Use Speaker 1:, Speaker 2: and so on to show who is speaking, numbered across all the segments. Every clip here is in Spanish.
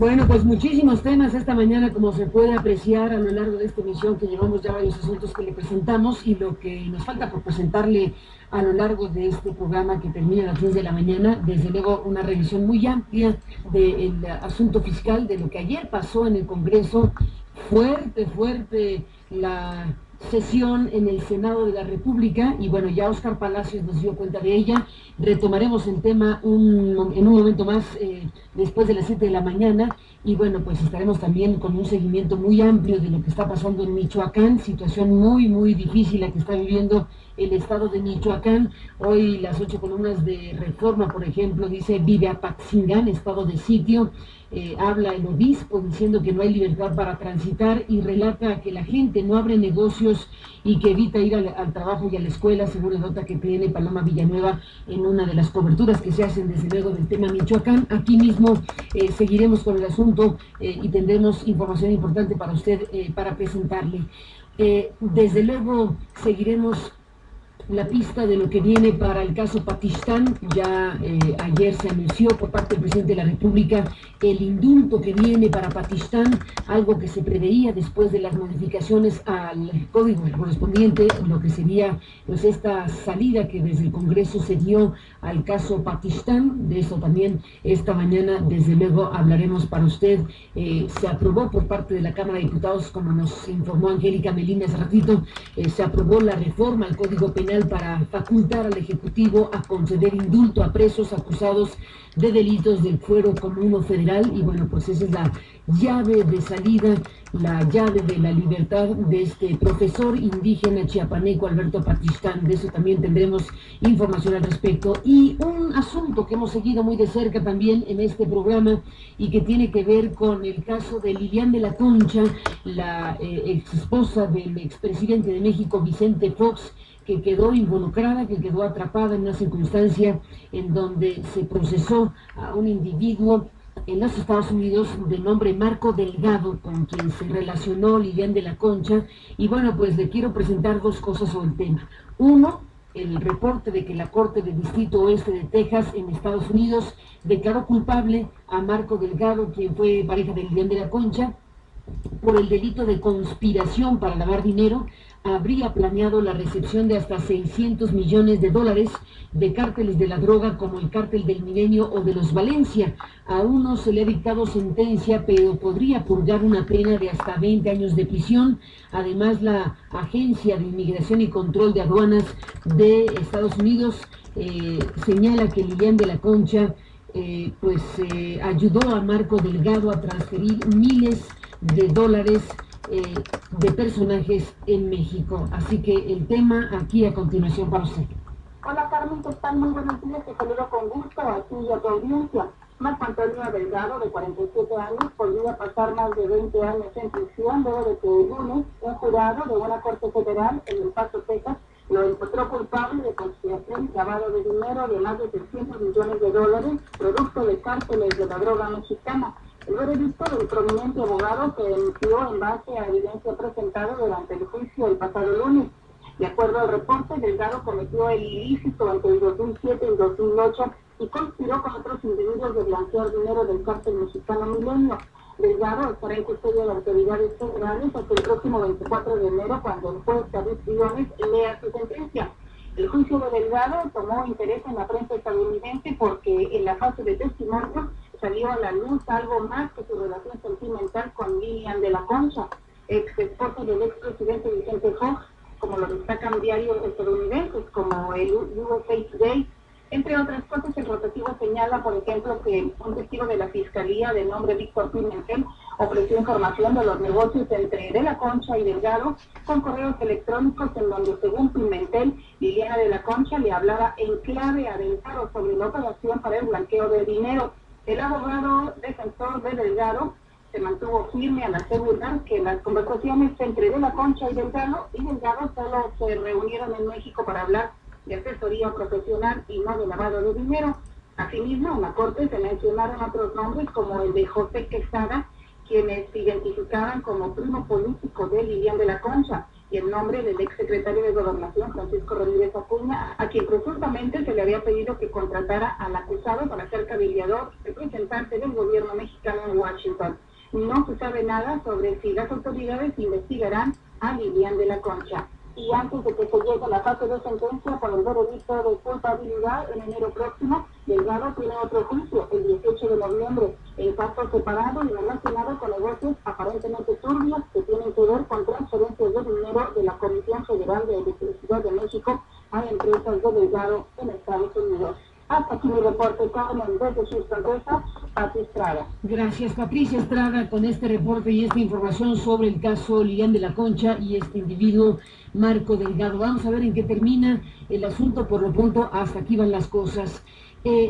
Speaker 1: Bueno, pues muchísimos temas esta mañana, como se puede apreciar a lo largo de esta emisión, que llevamos ya varios asuntos que le presentamos y lo que nos falta por presentarle a lo largo de este programa que termina a las 10 de la mañana. Desde luego una revisión muy amplia del asunto fiscal, de lo que ayer pasó en el Congreso. Fuerte la sesión en el Senado de la República, y bueno, ya Óscar Palacios nos dio cuenta de ella. Retomaremos el tema en un momento más, después de las 7 de la mañana, y bueno, pues estaremos también con un seguimiento muy amplio de lo que está pasando en Michoacán, situación muy difícil la que está viviendo el estado de Michoacán. Hoy las 8 columnas de Reforma, por ejemplo, dice: vive Apatzingán, estado de sitio. Habla el obispo diciendo que no hay libertad para transitar, y relata que la gente no abre negocios y que evita ir al trabajo y a la escuela, según la nota que tiene Paloma Villanueva en una de las coberturas que se hacen desde luego del tema Michoacán. Aquí mismo seguiremos con el asunto y tendremos información importante para usted, para presentarle. Desde luego seguiremos la pista de lo que viene para el caso Patistán. Ya ayer se anunció por parte del presidente de la República el indulto que viene para Patistán, algo que se preveía después de las modificaciones al código correspondiente, lo que sería pues esta salida que desde el Congreso se dio al caso Patistán. De eso también esta mañana desde luego hablaremos para usted. Se aprobó por parte de la Cámara de Diputados, como nos informó Angélica Melina hace ratito, se aprobó la reforma al Código Penal para facultar al Ejecutivo a conceder indulto a presos acusados de delitos del fuero común o federal. Y bueno, pues esa es la llave de salida, la llave de la libertad de este profesor indígena chiapaneco Alberto Patistán. De eso también tendremos información al respecto. Y un asunto que hemos seguido muy de cerca también en este programa y que tiene que ver con el caso de Lilian de la Concha, la ex esposa del expresidente de México Vicente Fox, que quedó involucrada, que quedó atrapada en una circunstancia en donde se procesó a un individuo en los Estados Unidos de nombre Marco Delgado, con quien se relacionó Lilian de la Concha. Y bueno, pues le quiero presentar dos cosas sobre el tema. Uno, el reporte de que la Corte del Distrito Oeste de Texas en Estados Unidos declaró culpable a Marco Delgado, quien fue pareja de Lilian de la Concha, por el delito de conspiración para lavar dinero. Habría planeado la recepción de hasta $600 millones de cárteles de la droga, como el Cártel del Milenio o de los Valencia. A uno se le ha dictado sentencia, pero podría purgar una pena de hasta 20 años de prisión. Además, la Agencia de Inmigración y Control de Aduanas de Estados Unidos señala que Lilian de la Concha ayudó a Marco Delgado a transferir miles de dólares de personajes en México. Así que el tema aquí a continuación para usted.
Speaker 2: Hola Carmen, ¿qué tal? Muy buenos días, te saludo con gusto a ti y a tu audiencia. Marco Antonio Delgado, de 47 años, podría pasar más de 20 años en prisión luego de que el lunes un jurado de una corte federal en El Paso, Texas, lo encontró culpable de conspiración y lavado de dinero de más de $300 millones, producto de cárteles de la droga mexicana. El veredicto del prominente abogado se emitió en base a evidencia presentada durante el juicio el pasado lunes. De acuerdo al reporte, Delgado cometió el ilícito entre el 2007 y el 2008 y conspiró con otros individuos de blanquear dinero del cártel mexicano Milenio. Delgado estará en custodia de autoridades federales hasta el próximo 24 de enero, cuando el juez David Briones lea su sentencia. El juicio de Delgado tomó interés en la prensa estadounidense porque en la fase de testimonio salió a la luz algo más que su relación sentimental con Lilian de la Concha, ex esposa del expresidente Vicente Fox, como lo destacan diarios estadounidenses como el USA Today. Entre otras cosas, el rotativo señala, por ejemplo, que un testigo de la Fiscalía de nombre Víctor Pimentel ofreció información de los negocios entre de la Concha y Delgado con correos electrónicos en donde, según Pimentel, Liliana de la Concha le hablaba en clave a Delgado sobre la operación para el blanqueo de dinero. El abogado defensor de Delgado se mantuvo firme al asegurar que las conversaciones entre de la Concha y Delgado solo se reunieron en México para hablar de asesoría profesional y no de lavado de dinero. Asimismo, en la corte se mencionaron otros nombres como el de José Quesada, quienes se identificaban como primo político de Lilian de la Concha, y el nombre del exsecretario de Gobernación, Francisco Rodríguez Acuña, a quien presuntamente se le había pedido que contratara al acusado para ser cabildeador del representante del gobierno mexicano en Washington. No se sabe nada sobre si las autoridades investigarán a Lilian de la Concha. Y antes de que se llegue a la fase de sentencia por el veredicto de culpabilidad en enero próximo, Delgado tiene otro juicio el 18 de noviembre, en caso separado y relacionado con negocios aparentemente turbios que tienen que ver con transferencias de dinero de la Comisión Federal de Electricidad de México a empresas de Delgado en Estados Unidos. Hasta aquí mi reporte, Carmen, desde Houston, Texas, Patricia Estrada.
Speaker 1: Gracias, Patricia Estrada, con este reporte y esta información sobre el caso Lilian de la Concha y este individuo, Marco Delgado. Vamos a ver en qué termina el asunto. Por lo pronto, hasta aquí van las cosas.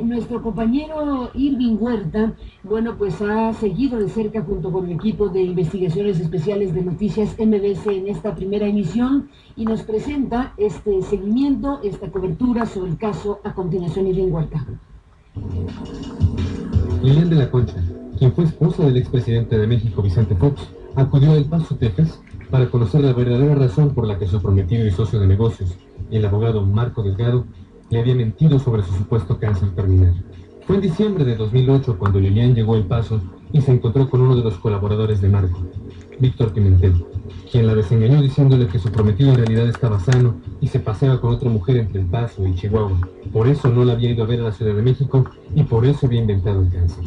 Speaker 1: Nuestro compañero Irving Huerta, bueno, pues ha seguido de cerca junto con el equipo de investigaciones especiales de Noticias MBC en esta primera emisión y nos presenta este seguimiento, esta cobertura sobre el caso a continuación. Irving Huerta.
Speaker 3: Lilian de la Concha, quien fue esposa del expresidente de México, Vicente Fox, acudió a El Paso, Texas, para conocer la verdadera razón por la que su prometido y socio de negocios, el abogado Marco Delgado, le había mentido sobre su supuesto cáncer terminal. Fue en diciembre de 2008 cuando Lilian llegó a El Paso y se encontró con uno de los colaboradores de Marco, Víctor Pimentel, quien la desengañó diciéndole que su prometido en realidad estaba sano y se paseaba con otra mujer entre El Paso y Chihuahua. Por eso no la había ido a ver a la Ciudad de México y por eso había inventado el cáncer.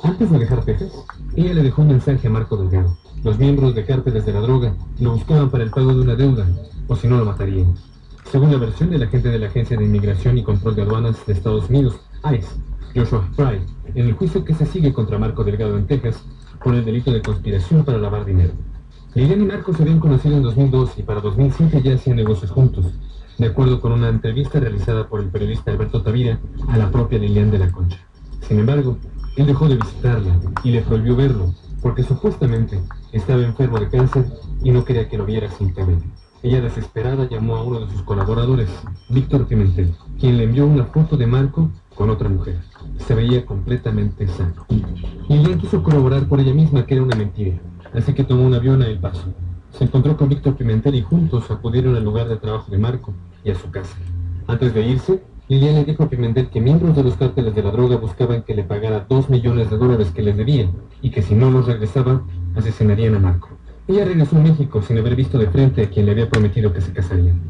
Speaker 3: Antes de dejar Texas, ella le dejó un mensaje a Marco Delgado. Los miembros de cárteles de la droga lo buscaban para el pago de una deuda, o si no lo matarían. Según la versión del agente de la Agencia de Inmigración y Control de Aduanas de Estados Unidos, ICE, Joshua Fry, en el juicio que se sigue contra Marco Delgado en Texas, por el delito de conspiración para lavar dinero. Lilian y Marco se habían conocido en 2002 y para 2005 ya hacían negocios juntos, de acuerdo con una entrevista realizada por el periodista Alberto Tavira a la propia Lilian de la Concha. Sin embargo, él dejó de visitarla y le prohibió verlo, porque supuestamente estaba enfermo de cáncer y no quería que lo viera sin cabello. Ella, desesperada, llamó a uno de sus colaboradores, Víctor Pimentel, quien le envió una foto de Marco con otra mujer. Se veía completamente sano. Lilian quiso corroborar por ella misma que era una mentira, así que tomó un avión a El Paso. Se encontró con Víctor Pimentel y juntos acudieron al lugar de trabajo de Marco y a su casa. Antes de irse, Lilian le dijo a Pimentel que miembros de los cárteles de la droga buscaban que le pagara $2 millones que les debían y que si no los regresaba, asesinarían a Marco. Ella regresó a México sin haber visto de frente a quien le había prometido que se casarían.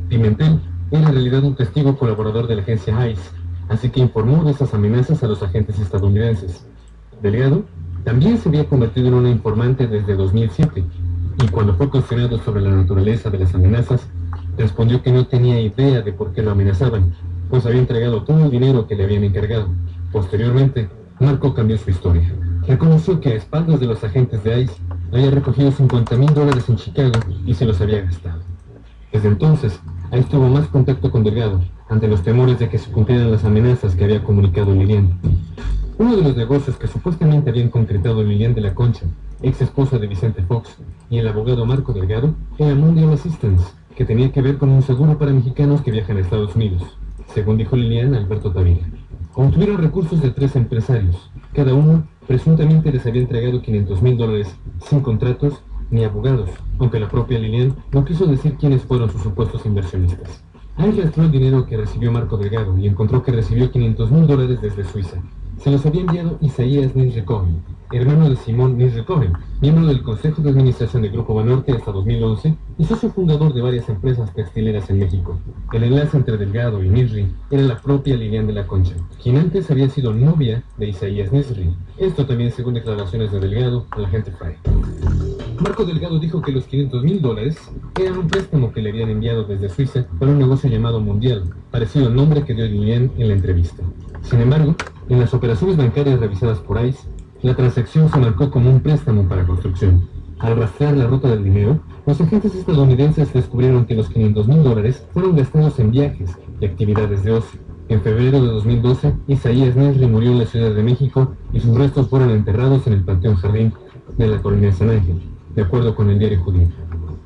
Speaker 3: Pimentel era en realidad un testigo colaborador de la agencia ICE, así que informó de esas amenazas a los agentes estadounidenses. Delgado también se había convertido en una informante desde 2007, y cuando fue cuestionado sobre la naturaleza de las amenazas, respondió que no tenía idea de por qué lo amenazaban, pues había entregado todo el dinero que le habían encargado. Posteriormente, Marco cambió su historia. Reconoció que a espaldas de los agentes de ICE había recogido $50,000 en Chicago y se los había gastado. Desde entonces, ICE tuvo más contacto con Delgado, ante los temores de que se cumplieran las amenazas que había comunicado Lilian. Uno de los negocios que supuestamente habían concretado Lilian de la Concha, ex esposa de Vicente Fox, y el abogado Marco Delgado, era Mundial Assistance, que tenía que ver con un seguro para mexicanos que viajan a Estados Unidos, según dijo Lilian a Alberto Tavira. Obtuvieron recursos de 3 empresarios. Cada uno presuntamente les había entregado $500,000 sin contratos ni abogados, aunque la propia Lilian no quiso decir quiénes fueron sus supuestos inversionistas. ICE rastreó el dinero que recibió Marco Delgado y encontró que recibió $500,000 desde Suiza. Se los había enviado Isaías Nisri Cohen, hermano de Simón Nisri Cohen, miembro del Consejo de Administración del Grupo Banorte hasta 2011 y socio fundador de varias empresas textileras en México. El enlace entre Delgado y Nisri era la propia Lilian de la Concha, quien antes había sido novia de Isaías Nisri. Esto también según declaraciones de Delgado a la agente Fry. Marco Delgado dijo que los $500,000 eran un préstamo que le habían enviado desde Suiza para un negocio llamado Mundial, parecido al nombre que dio Lilian en la entrevista. Sin embargo, en las operaciones bancarias revisadas por ICE, la transacción se marcó como un préstamo para construcción. Al rastrear la ruta del dinero, los agentes estadounidenses descubrieron que los $500,000 fueron gastados en viajes y actividades de ocio. En febrero de 2012, Isaías Nisri murió en la Ciudad de México y sus restos fueron enterrados en el Panteón Jardín de la Colina de San Ángel, de acuerdo con el diario judío.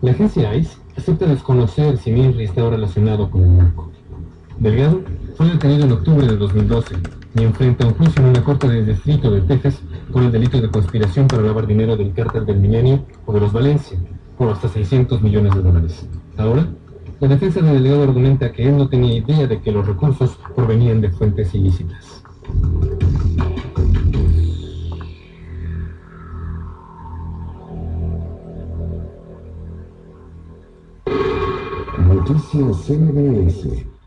Speaker 3: La agencia ICE acepta desconocer si Nisri estaba relacionado con el narco. Delgado fue detenido en octubre de 2012 y enfrenta un juicio en una corte del distrito de Texas por el delito de conspiración para lavar dinero del cártel del Milenio o de los Valencia, por hasta $600 millones. Ahora, la defensa de Delgado argumenta que él no tenía idea de que los recursos provenían de fuentes ilícitas.
Speaker 4: Noticias MBS.